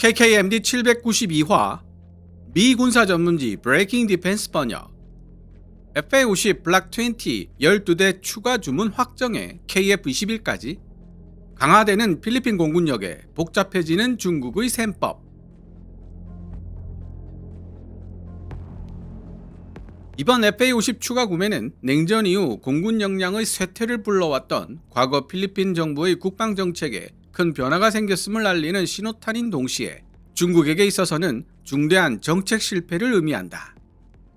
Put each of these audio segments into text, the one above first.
KKMD 792화 미 군사 전문지 브레이킹 디펜스 번역 FA-50 블락 20 12대 추가 주문 확정에 KF-21까지 강화되는 필리핀 공군력에 복잡해지는 중국의 셈법. 이번 FA-50 추가 구매는 냉전 이후 공군 역량의 쇠퇴를 불러왔던 과거 필리핀 정부의 국방정책에 큰 변화가 생겼음을 알리는 신호탄인 동시에 중국에게 있어서는 중대한 정책 실패를 의미한다.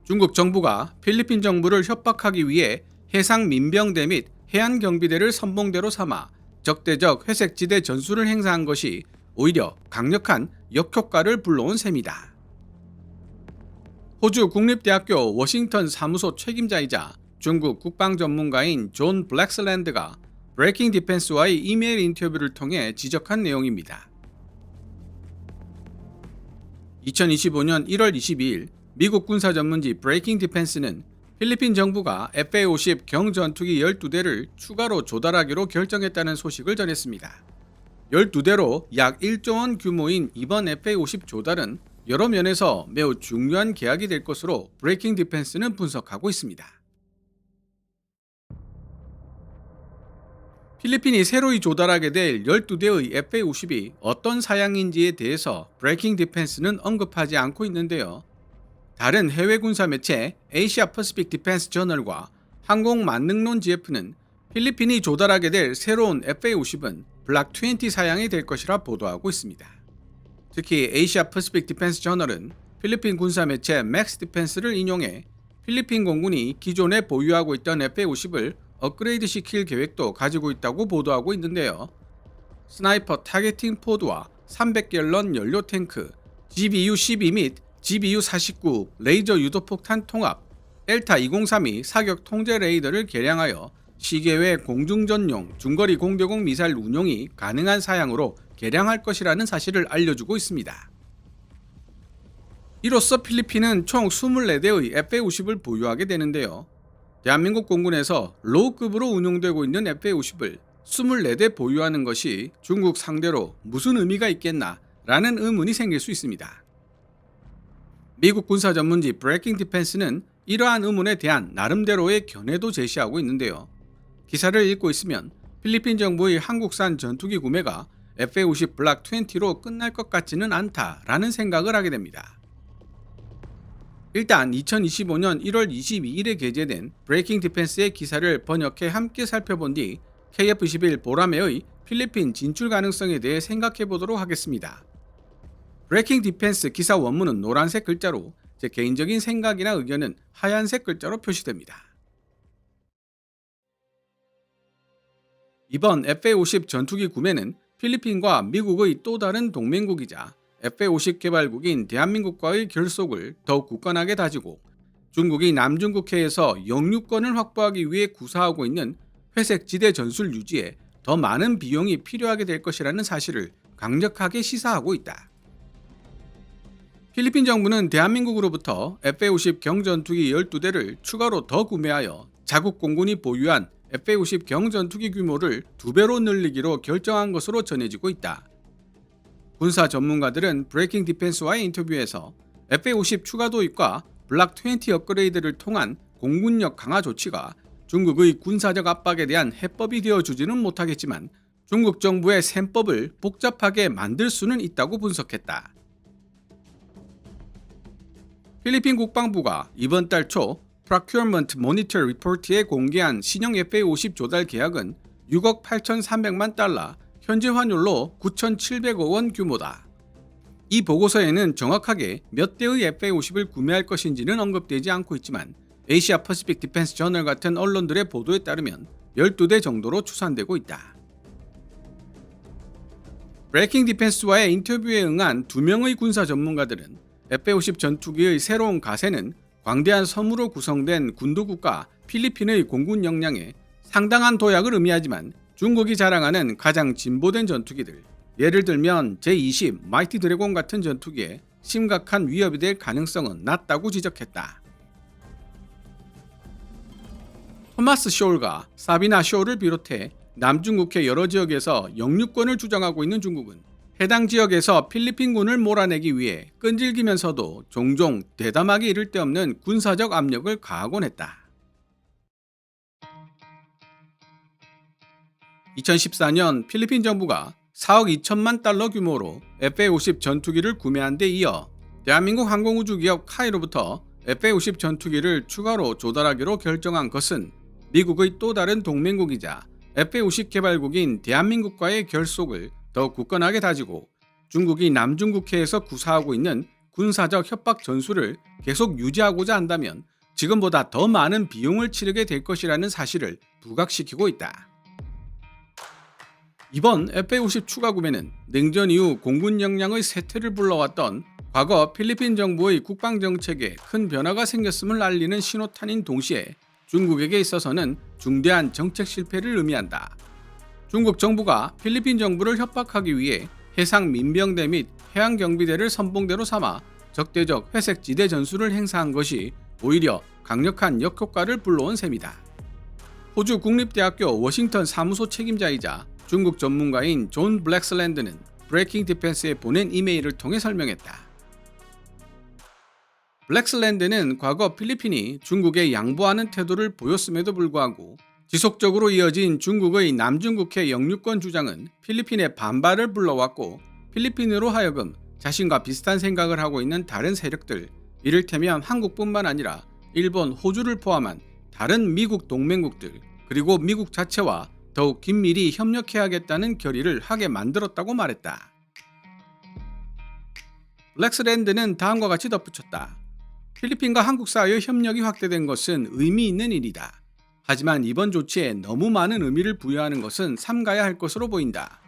중국 정부가 필리핀 정부를 협박하기 위해 해상 민병대 및 해안 경비대를 선봉대로 삼아 적대적 회색지대 전술을 행사한 것이 오히려 강력한 역효과를 불러온 셈이다. 호주 국립대학교 워싱턴 사무소 책임자이자 중국 국방 전문가인 존 블랙슬랜드가 브레이킹 디펜스와의 이메일 인터뷰를 통해 지적한 내용입니다. 2025년 1월 22일 미국 군사 전문지 브레이킹 디펜스는 필리핀 정부가 FA-50 경전투기 12대를 추가로 조달하기로 결정했다는 소식을 전했습니다. 12대로 약 1조 원 규모인 이번 FA-50 조달은 여러 면에서 매우 중요한 계약이 될 것으로 브레이킹 디펜스는 분석하고 있습니다. 필리핀이 새로이 조달하게 될 12대의 FA-50이 어떤 사양인지에 대해서 브레이킹 디펜스는 언급하지 않고 있는데요. 다른 해외 군사 매체 아시아 퍼시픽 디펜스 저널과 항공만능론 GF는 필리핀이 조달하게 될 새로운 FA-50은 블락 20 사양이 될 것이라 보도하고 있습니다. 특히 아시아 퍼시픽 디펜스 저널은 필리핀 군사 매체 맥스 디펜스를 인용해 필리핀 공군이 기존에 보유하고 있던 FA-50을 업그레이드 시킬 계획도 가지고 있다고 보도하고 있는데요. 스나이퍼 타겟팅 포드와 300갤런 연료 탱크, GBU-12 및 GBU-49 레이저 유도폭탄 통합, 델타 203이 사격 통제 레이더를 개량하여 시계외 공중전용 중거리 공대공 미사일 운용이 가능한 사양으로 개량할 것이라는 사실을 알려주고 있습니다. 이로써 필리핀은 총 24대의 FA-50을 보유하게 되는데요. 대한민국 공군에서 로우급으로 운용되고 있는 FA-50을 24대 보유하는 것이 중국 상대로 무슨 의미가 있겠나 라는 의문이 생길 수 있습니다. 미국 군사 전문지 브레이킹 디펜스는 이러한 의문에 대한 나름대로의 견해도 제시하고 있는데요. 기사를 읽고 있으면 필리핀 정부의 한국산 전투기 구매가 FA-50 블락 20로 끝날 것 같지는 않다라는 생각을 하게 됩니다. 일단 2025년 1월 22일에 게재된 브레이킹 디펜스의 기사를 번역해 함께 살펴본 뒤 KF-21 보라매의 필리핀 진출 가능성에 대해 생각해 보도록 하겠습니다. 브레이킹 디펜스 기사 원문은 노란색 글자로 제 개인적인 생각이나 의견은 하얀색 글자로 표시됩니다. 이번 FA-50 전투기 구매는 필리핀과 미국의 또 다른 동맹국이자 FA-50 개발국인 대한민국과의 결속을 더욱 굳건하게 다지고 중국이 남중국해에서 영유권을 확보하기 위해 구사하고 있는 회색지대 전술 유지에 더 많은 비용이 필요하게 될 것이라는 사실을 강력하게 시사하고 있다. 필리핀 정부는 대한민국으로부터 FA-50 경전투기 12대를 추가로 더 구매하여 자국 공군이 보유한 FA-50 경전투기 규모를 2배로 늘리기로 결정한 것으로 전해지고 있다. 군사 전문가들은 브레이킹 디펜스와의 인터뷰에서 FA-50 추가 도입과 블락 20 업그레이드를 통한 공군력 강화 조치가 중국의 군사적 압박에 대한 해법이 되어주지는 못하겠지만 중국 정부의 셈법을 복잡하게 만들 수는 있다고 분석했다. 필리핀 국방부가 이번 달 초 Procurement Monitor Report에 공개한 신형 FA-50 조달 계약은 6억 8,300만 달러, 현재 환율로 9,700억 원 규모다. 이 보고서에는 정확하게 몇 대의 FA-50을 구매할 것인지는 언급되지 않고 있지만 아시아 퍼시픽 디펜스 저널 같은 언론들의 보도에 따르면 12대 정도로 추산되고 있다. 브레이킹 디펜스와의 인터뷰에 응한 2명의 군사 전문가들은 FA-50 전투기의 새로운 가세는 광대한 섬으로 구성된 군도국가 필리핀의 공군 역량에 상당한 도약을 의미하지만 중국이 자랑하는 가장 진보된 전투기들, 예를 들면 제-20 마이티 드래곤 같은 전투기에 심각한 위협이 될 가능성은 낮다고 지적했다. 토마스 쇼울과 사비나 쇼를 비롯해 남중국해 여러 지역에서 영유권을 주장하고 있는 중국은 해당 지역에서 필리핀군을 몰아내기 위해 끈질기면서도 종종 대담하게 이를 데 없는 군사적 압력을 가하곤 했다. 2014년 필리핀 정부가 4억 2천만 달러 규모로 FA-50 전투기를 구매한 데 이어 대한민국 항공우주기업 카이로부터 FA-50 전투기를 추가로 조달하기로 결정한 것은 미국의 또 다른 동맹국이자 FA-50 개발국인 대한민국과의 결속을 더욱 굳건하게 다지고 중국이 남중국해에서 구사하고 있는 군사적 협박 전술을 계속 유지하고자 한다면 지금보다 더 많은 비용을 치르게 될 것이라는 사실을 부각시키고 있다. 이번 FA-50 추가 구매는 냉전 이후 공군 역량의 쇠퇴를 불러왔던 과거 필리핀 정부의 국방정책에 큰 변화가 생겼음을 알리는 신호탄인 동시에 중국에게 있어서는 중대한 정책 실패를 의미한다. 중국 정부가 필리핀 정부를 협박하기 위해 해상 민병대 및 해양경비대를 선봉대로 삼아 적대적 회색지대 전술을 행사한 것이 오히려 강력한 역효과를 불러온 셈이다. 호주 국립대학교 워싱턴 사무소 책임자이자 중국 전문가인 존 블랙슬랜드는 브레이킹 디펜스에 보낸 이메일을 통해 설명했다. 블랙슬랜드는 과거 필리핀이 중국에 양보하는 태도를 보였음에도 불구하고 지속적으로 이어진 중국의 남중국해 영유권 주장은 필리핀의 반발을 불러왔고 필리핀으로 하여금 자신과 비슷한 생각을 하고 있는 다른 세력들, 이를테면 한국뿐만 아니라 일본, 호주를 포함한 다른 미국 동맹국들, 그리고 미국 자체와 더욱 긴밀히 협력해야겠다는 결의를 하게 만들었다고 말했다. 블랙슬랜드는 다음과 같이 덧붙였다. 필리핀과 한국 사이의 협력이 확대된 것은 의미 있는 일이다. 하지만 이번 조치에 너무 많은 의미를 부여하는 것은 삼가야 할 것으로 보인다.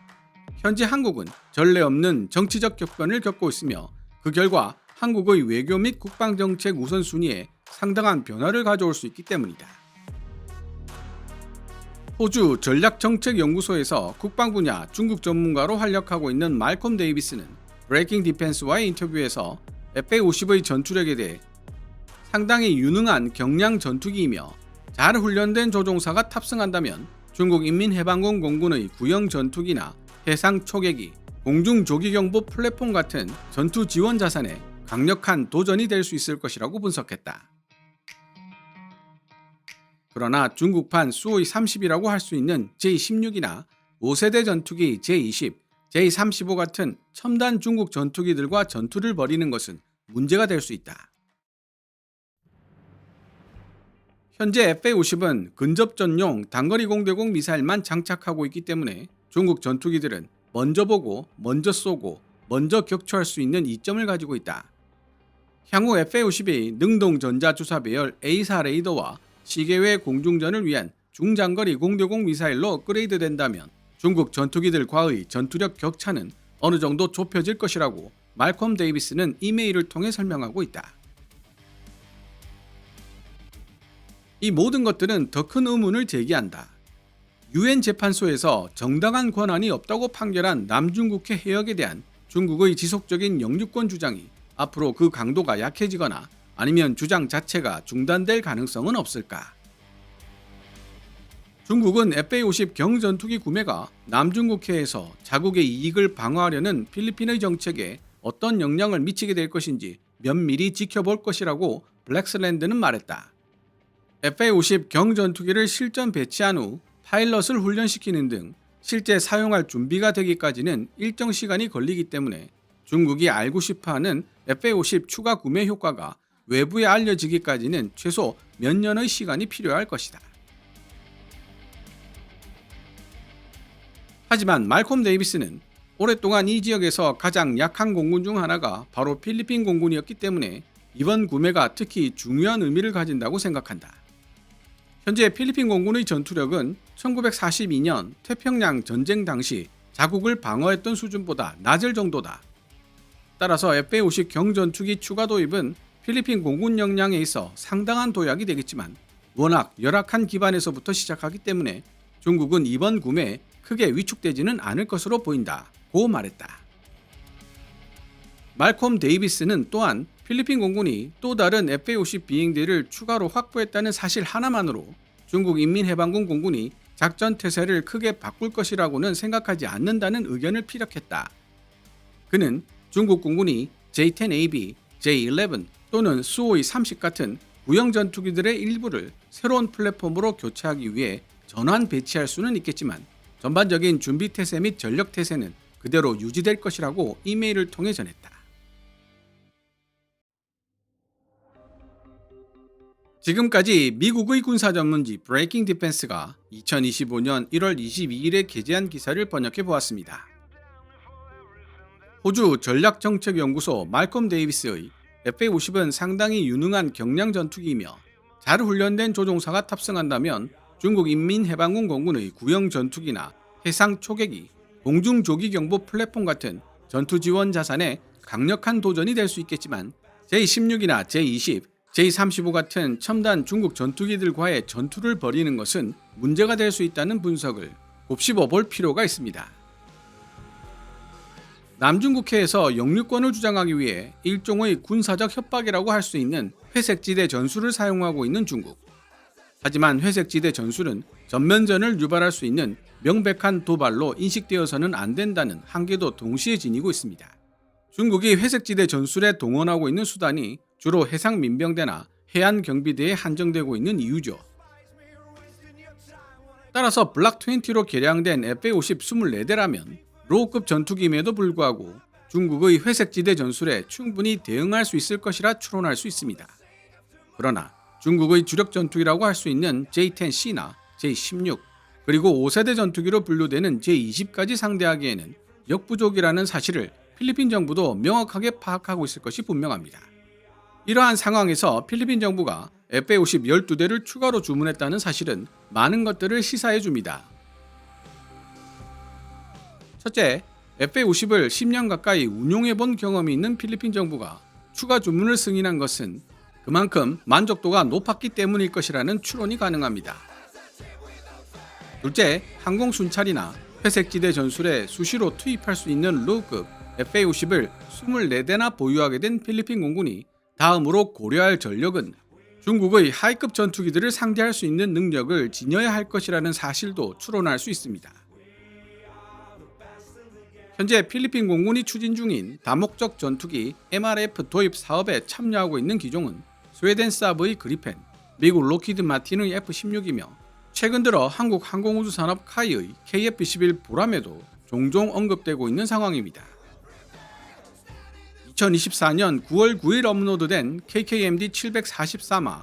현재 한국은 전례 없는 정치적 격변을 겪고 있으며 그 결과 한국의 외교 및 국방정책 우선순위에 상당한 변화를 가져올 수 있기 때문이다. 호주 전략정책연구소에서 국방 분야 중국 전문가로 활약하고 있는 말콤 데이비스는 브레이킹 디펜스와의 인터뷰에서 FA-50의 전투력에 대해 상당히 유능한 경량 전투기이며 잘 훈련된 조종사가 탑승한다면 중국 인민해방군 공군의 구형 전투기나 해상 초계기, 공중 조기경보 플랫폼 같은 전투 지원 자산에 강력한 도전이 될 수 있을 것이라고 분석했다. 그러나 중국판 수호이 30이라고 할 수 있는 J-16이나 5세대 전투기 J-20, J-35 같은 첨단 중국 전투기들과 전투를 벌이는 것은 문제가 될 수 있다. 현재 FA-50은 근접전용 단거리 공대공 미사일만 장착하고 있기 때문에 중국 전투기들은 먼저 보고, 먼저 쏘고, 먼저 격추할 수 있는 이점을 가지고 있다. 향후 FA-50이 능동 전자주사 배열 A4 레이더와 시계외 공중전을 위한 중장거리 공대공 미사일로 업그레이드 된다면 중국 전투기들과의 전투력 격차는 어느 정도 좁혀질 것이라고 말콤 데이비스는 이메일을 통해 설명하고 있다. 이 모든 것들은 더 큰 의문을 제기한다. 유엔 재판소에서 정당한 권한이 없다고 판결한 남중국해 해역에 대한 중국의 지속적인 영유권 주장이 앞으로 그 강도가 약해지거나 아니면 주장 자체가 중단될 가능성은 없을까? 중국은 FA-50 경전투기 구매가 남중국해에서 자국의 이익을 방어하려는 필리핀의 정책에 어떤 영향을 미치게 될 것인지 면밀히 지켜볼 것이라고 블랙슬랜드는 말했다. FA-50 경전투기를 실전 배치한 후 파일럿을 훈련시키는 등 실제 사용할 준비가 되기까지는 일정 시간이 걸리기 때문에 중국이 알고 싶어하는 FA-50 추가 구매 효과가 외부에 알려지기까지는 최소 몇 년의 시간이 필요할 것이다. 하지만 말콤 데이비스는 오랫동안 이 지역에서 가장 약한 공군 중 하나가 바로 필리핀 공군이었기 때문에 이번 구매가 특히 중요한 의미를 가진다고 생각한다. 현재 필리핀 공군의 전투력은 1942년 태평양 전쟁 당시 자국을 방어했던 수준보다 낮을 정도다. 따라서 FA-50 경전투기 추가 도입은 필리핀 공군 역량에 있어 상당한 도약이 되겠지만 워낙 열악한 기반에서부터 시작하기 때문에 중국은 이번 구매에 크게 위축되지는 않을 것으로 보인다고 말했다. 말콤 데이비스는 또한 필리핀 공군이 또 다른 FA-50 비행대를 추가로 확보했다는 사실 하나만으로 중국 인민해방군 공군이 작전 태세를 크게 바꿀 것이라고는 생각하지 않는다는 의견을 피력했다. 그는 중국 공군이 J-10AB, J-11 또는 수호이 30 같은 구형 전투기들의 일부를 새로운 플랫폼으로 교체하기 위해 전환 배치할 수는 있겠지만 전반적인 준비 태세 및 전력 태세는 그대로 유지될 것이라고 이메일을 통해 전했다. 지금까지 미국의 군사 전문지 브레이킹 디펜스가 2025년 1월 22일에 게재한 기사를 번역해 보았습니다. 호주 전략정책연구소 말콤 데이비스의 FA-50은 상당히 유능한 경량 전투기이며 잘 훈련된 조종사가 탑승한다면 중국 인민해방군 공군의 구형 전투기나 해상 초계기, 공중 조기 경보 플랫폼 같은 전투 지원 자산에 강력한 도전이 될 수 있겠지만 J-16이나 J-20, J-35 같은 첨단 중국 전투기들과의 전투를 벌이는 것은 문제가 될 수 있다는 분석을 곱씹어 볼 필요가 있습니다. 남중국해에서 영유권을 주장하기 위해 일종의 군사적 협박이라고 할 수 있는 회색지대 전술을 사용하고 있는 중국. 하지만 회색지대 전술은 전면전을 유발할 수 있는 명백한 도발로 인식되어서는 안 된다는 한계도 동시에 지니고 있습니다. 중국이 회색지대 전술에 동원하고 있는 수단이 주로 해상 민병대나 해안 경비대에 한정되고 있는 이유죠. 따라서 블락 20로 개량된 FA-50 24대라면 로우급 전투기임에도 불구하고 중국의 회색지대 전술에 충분히 대응할 수 있을 것이라 추론할 수 있습니다. 그러나 중국의 주력 전투기라고 할 수 있는 J-10C나 J-16 그리고 5세대 전투기로 분류되는 J-20까지 상대하기에는 역부족이라는 사실을 필리핀 정부도 명확하게 파악하고 있을 것이 분명합니다. 이러한 상황에서 필리핀 정부가 FA-50 12대를 추가로 주문했다는 사실은 많은 것들을 시사해 줍니다. 첫째, FA-50을 10년 가까이 운용해 본 경험이 있는 필리핀 정부가 추가 주문을 승인한 것은 그만큼 만족도가 높았기 때문일 것이라는 추론이 가능합니다. 둘째, 항공 순찰이나 회색지대 전술에 수시로 투입할 수 있는 로우급 FA-50을 24대나 보유하게 된 필리핀 공군이 다음으로 고려할 전력은 중국의 하이급 전투기들을 상대할 수 있는 능력을 지녀야 할 것이라는 사실도 추론할 수 있습니다. 현재 필리핀 공군이 추진 중인 다목적 전투기 MRF 도입 사업에 참여하고 있는 기종은 스웨덴 사브의 그리펜, 미국 로키드 마틴의 F-16이며 최근 들어 한국 항공우주산업 카이의 KF-21 보람에도 종종 언급되고 있는 상황입니다. 2024년 9월 9일 업로드된 KKMD 744마,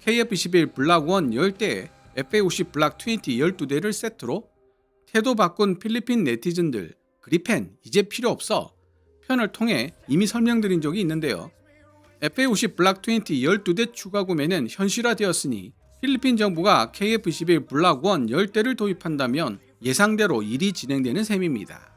KF-21 블락 1 10대에 FA-50 블락 20 12대를 세트로 태도 바꾼 필리핀 네티즌들 그리펜 이제 필요 없어 편을 통해 이미 설명드린 적이 있는데요. FA-50 블락 20 12대 추가 구매는 현실화되었으니 필리핀 정부가 KF-21 블락 1 10대를 도입한다면 예상대로 일이 진행되는 셈입니다.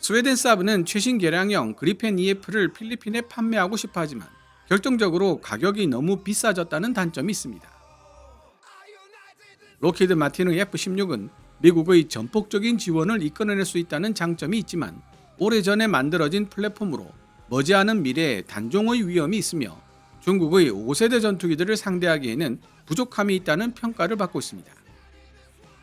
스웨덴 사브는 최신 개량형 그리펜 EF를 필리핀에 판매하고 싶어 하지만 결정적으로 가격이 너무 비싸졌다는 단점이 있습니다. 로키드 마틴의 F-16은 미국의 전폭적인 지원을 이끌어낼 수 있다는 장점이 있지만 오래전에 만들어진 플랫폼으로 머지않은 미래에 단종의 위험이 있으며 중국의 5세대 전투기들을 상대하기에는 부족함이 있다는 평가를 받고 있습니다.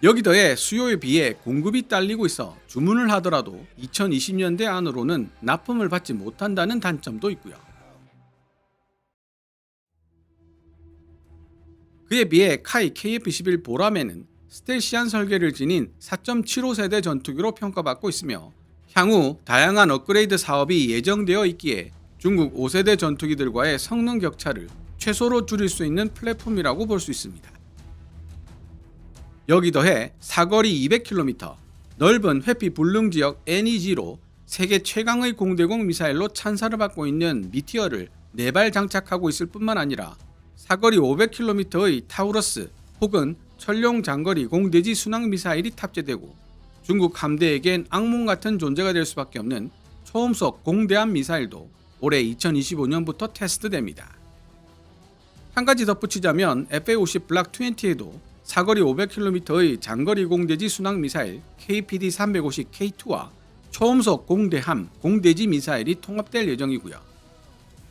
여기 더해 수요에 비해 공급이 딸리고 있어 주문을 하더라도 2020년대 안으로는 납품을 받지 못한다는 단점도 있고요. 그에 비해 카이 KF-21 보람에는 스텔시한 설계를 지닌 4.75세대 전투기로 평가받고 있으며 향후 다양한 업그레이드 사업이 예정되어 있기에 중국 5세대 전투기들과의 성능 격차를 최소로 줄일 수 있는 플랫폼이라고 볼 수 있습니다. 여기 더해 사거리 200km, 넓은 회피 불능 지역 NEG로 세계 최강의 공대공 미사일로 찬사를 받고 있는 미티어를 4발 장착하고 있을 뿐만 아니라 사거리 500km의 타우러스 혹은 천룡 장거리 공대지 순항 미사일이 탑재되고 중국 함대에겐 악몽 같은 존재가 될 수밖에 없는 초음속 공대함 미사일도 올해 2025년부터 테스트됩니다. 한 가지 덧붙이자면 FA-50 블락 20에도 사거리 500km의 장거리 공대지 순항 미사일 KPD-350K2와 초음속 공대함 공대지 미사일이 통합될 예정이고요.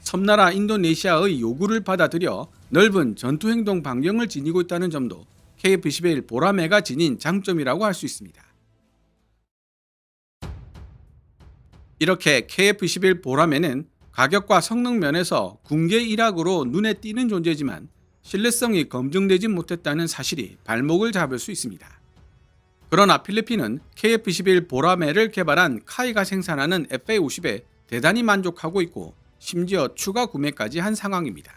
섬나라 인도네시아의 요구를 받아들여 넓은 전투행동 반경을 지니고 있다는 점도 KF-21 보라매가 지닌 장점이라고 할 수 있습니다. 이렇게 KF-21 보라매는 가격과 성능 면에서 군계 일학으로 눈에 띄는 존재지만 신뢰성이 검증되지 못했다는 사실이 발목을 잡을 수 있습니다. 그러나 필리핀은 KF-21 보라매를 개발한 카이가 생산하는 FA-50에 대단히 만족하고 있고 심지어 추가 구매까지 한 상황입니다.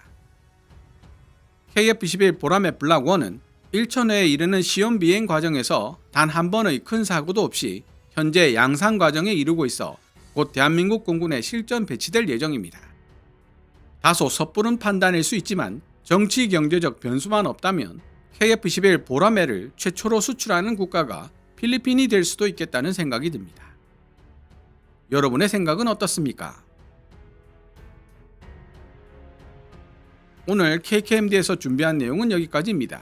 KF-21 보라매 블락 1은 1,000회에 이르는 시험 비행 과정에서 단 한 번의 큰 사고도 없이 현재 양산 과정에 이르고 있어 곧 대한민국 공군에 실전 배치될 예정입니다. 다소 섣부른 판단일 수 있지만 정치 경제적 변수만 없다면 KF-21 보라매를 최초로 수출하는 국가가 필리핀이 될 수도 있겠다는 생각이 듭니다. 여러분의 생각은 어떻습니까? 오늘 KKMD에서 준비한 내용은 여기까지입니다.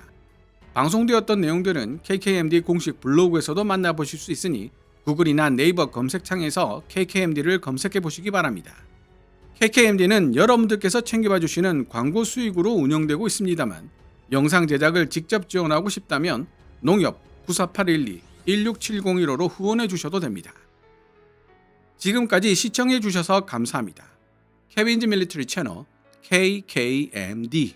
방송되었던 내용들은 KKMD 공식 블로그에서도 만나보실 수 있으니 구글이나 네이버 검색창에서 KKMD를 검색해 보시기 바랍니다. KKMD는 여러분들께서 챙겨봐 주시는 광고 수익으로 운영되고 있습니다만 영상 제작을 직접 지원하고 싶다면 농협 9481216701호로 후원해 주셔도 됩니다. 지금까지 시청해 주셔서 감사합니다. 케빈즈 밀리터리 채널 KKMD